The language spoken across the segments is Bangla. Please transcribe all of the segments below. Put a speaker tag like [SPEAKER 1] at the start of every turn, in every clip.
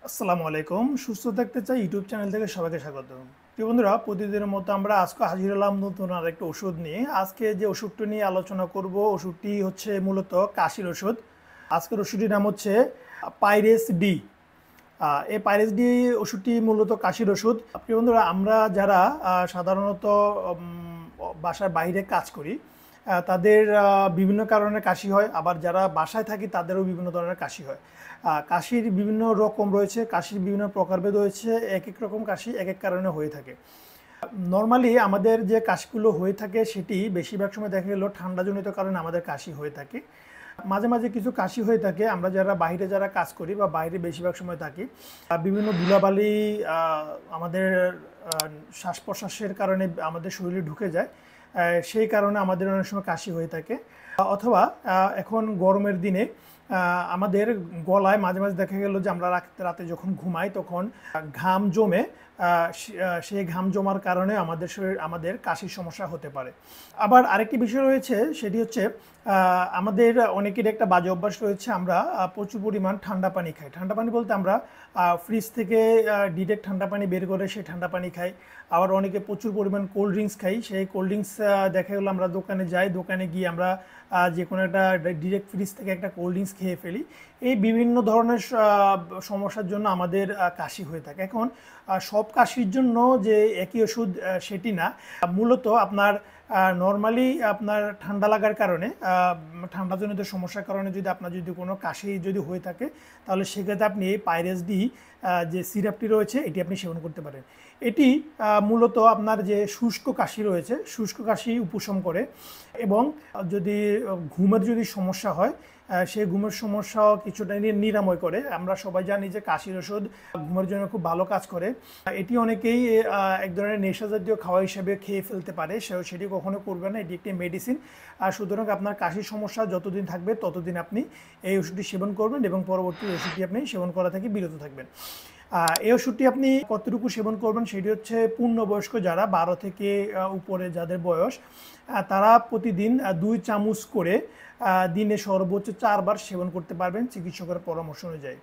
[SPEAKER 1] আসসালামু আলাইকুম। সুস্থ থাকতে চাই ইউটিউব চ্যানেল থেকে সবাইকে স্বাগত। প্রিয় বন্ধুরা, প্রতিদিনের মতো আমরা আজকে হাজির হলাম নতুন আরেকটা ওষুধ নিয়ে। আজকে যে ওষুধটি নিয়ে আলোচনা করব, ওষুধটি হচ্ছে মূলত কাশির ওষুধ। আজকের ওষুধটির নাম হচ্ছে পাইরেস ডি। এই পাইরেস ডি ওষুধটি মূলত কাশির ওষুধ। প্রিয় বন্ধুরা, আমরা যারা সাধারণত বাসার বাইরে কাজ করি, তাদের বিভিন্ন কারণে কাশি হয়, আবার যারা বাসায় থাকি তাদেরও বিভিন্ন ধরনের কাশি হয়। কাশির বিভিন্ন রকম রয়েছে, কাশির বিভিন্ন প্রকারভেদ রয়েছে, এক এক রকম কাশি এক এক কারণে হয়ে থাকে। নর্মালি আমাদের যে কাশিগুলো হয়ে থাকে সেটি বেশিরভাগ সময় দেখা গেল ঠান্ডাজনিত কারণে আমাদের কাশি হয়ে থাকে। মাঝে মাঝে কিছু কাশি হয়ে থাকে আমরা যারা বাইরে যারা কাজ করি বা বাইরে বেশিরভাগ সময় থাকি, বিভিন্ন ধুলাবালি আমাদের শ্বাস প্রশ্বাসের কারণে আমাদের শরীরে ঢুকে যায়, সেই কারণে আমাদের অনেক সময় কাশি হয়ে থাকে। অথবা এখন গরমের দিনে আমাদের গলায় মাঝে মাঝে দেখা গেল যে আমরা রাতে যখন ঘুমাই তখন ঘাম জমে, সেই ঘাম জমার কারণে আমাদের কাশির সমস্যা হতে পারে। আবার আরেকটি বিষয় রয়েছে, সেটি হচ্ছে আমাদের অনেকের একটা বাজে অভ্যাস রয়েছে, আমরা প্রচুর পরিমাণ ঠান্ডা পানি খাই। ঠান্ডা পানি বলতে আমরা ফ্রিজ থেকে ডিরেক্ট ঠান্ডা পানি বের করে সেই ঠান্ডা পানি খাই। আবার অনেকে প্রচুর পরিমাণ কোল্ড ড্রিঙ্কস খাই। সেই কোল্ড ড্রিঙ্কস দেখা গেলো আমরা দোকানে যাই, দোকানে গিয়ে আমরা যে কোনো একটা ডিরেক্ট ফ্রিজ থেকে একটা কোল্ড ড্রিঙ্কস খেয়ে ফেলি। এই বিভিন্ন ধরনের সমস্যার জন্য আমাদের কাশি হয়ে থাকে। এখন সব কাশির জন্য যে একই ওষুধ সেটি না, মূলত আপনার নর্মালি আপনার ঠান্ডা লাগার কারণে, ঠান্ডাজনিত সমস্যার কারণে যদি কোনো কাশি যদি হয়ে থাকে, তাহলে সেক্ষেত্রে আপনি এই পাইরেস ডি যে সিরাপটি রয়েছে এটি আপনি সেবন করতে পারেন। এটি মূলত আপনার যে শুষ্ক কাশি রয়েছে, শুষ্ক কাশি উপশম করে, এবং যদি ঘুমের যদি সমস্যা হয় সেই ঘুমের সমস্যাও কিছুটা নিরাময় করে। আমরা সবাই জানি যে কাশির ওষুধ ঘুমের জন্য খুব ভালো কাজ করে। এটি অনেকেই এক ধরনের নেশা জাতীয় খাওয়া হিসেবে খেয়ে ফেলতে পারে, সেটি কখনো করবে না। এটি একটি মেডিসিন। আর সুতরাং আপনার কাশির সমস্যা যতদিন থাকবে ততদিন আপনি এই ওষুধটি সেবন করবেন এবং পরবর্তী ওষুধটি আপনি সেবন করা থেকে বিরত থাকবেন। এই ওষুধটি আপনি কতটুকু সেবন করবেন সেটি হচ্ছে পূর্ণবয়স্ক যারা 12 থেকে উপরে যাদের বয়স, তারা প্রতিদিন 2 চামচ করে দিনে সর্বোচ্চ 4 বার সেবন করতে পারবেন চিকিৎসকের পরামর্শ অনুযায়ী।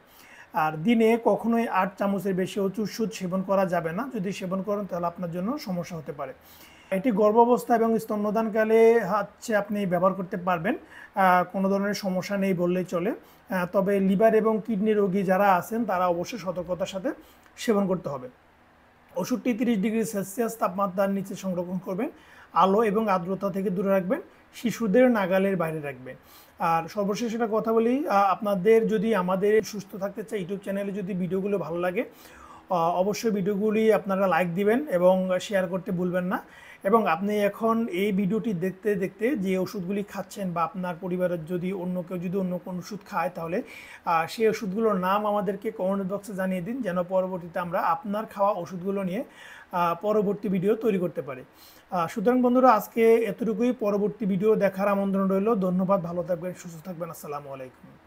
[SPEAKER 1] আর দিনে কখনোই 8 চামচের বেশি ওষুধ সেবন করা যাবে না। যদি সেবন করেন তাহলে আপনার জন্য সমস্যা হতে পারে। এটি গর্ভাবস্থা এবং স্তন্যদানকালে হচ্ছে আপনি ব্যবহার করতে পারবেন, কোনো ধরনের সমস্যা নেই বললেই চলে। তবে লিভার এবং কিডনি রোগী যারা আছেন তারা অবশ্যই সতর্কতার সাথে সেবন করতে হবে। ওষুধটি 30 ডিগ্রি সেলসিয়াস তাপমাত্রার নিচে সংরক্ষণ করবেন, আলো এবং আর্দ্রতা থেকে দূরে রাখবেন, শিশুদের নাগালের বাইরে রাখবেন। আর সর্বশেষ একটা কথা বলি, আপনাদের যদি আমাদের সুস্থ থাকতে চাই ইউটিউব চ্যানেলে যদি ভিডিওগুলো ভালো লাগে, অবশ্যই ভিডিওগুলি আপনারা লাইক দিবেন এবং শেয়ার করতে ভুলবেন না। এবং আপনি এখন এই ভিডিওটি দেখতে দেখতে যে ওষুধগুলি খাচ্ছেন বা আপনার পরিবারের যদি অন্য কেউ যদি অন্য কোনো ওষুধ খায়, তাহলে সেই ওষুধগুলোর নাম আমাদেরকে কমেন্ট বক্সে জানিয়ে দিন, যেন পরবর্তীতে আমরা আপনার খাওয়া ওষুধগুলো নিয়ে পরবর্তী ভিডিও তৈরি করতে পারি। সুতরাং বন্ধুরা, আজকে এতটুকুই। পরবর্তী ভিডিও দেখার আমন্ত্রণ রইল। ধন্যবাদ। ভালো থাকবেন, সুস্থ থাকবেন। আসসালামু আলাইকুম।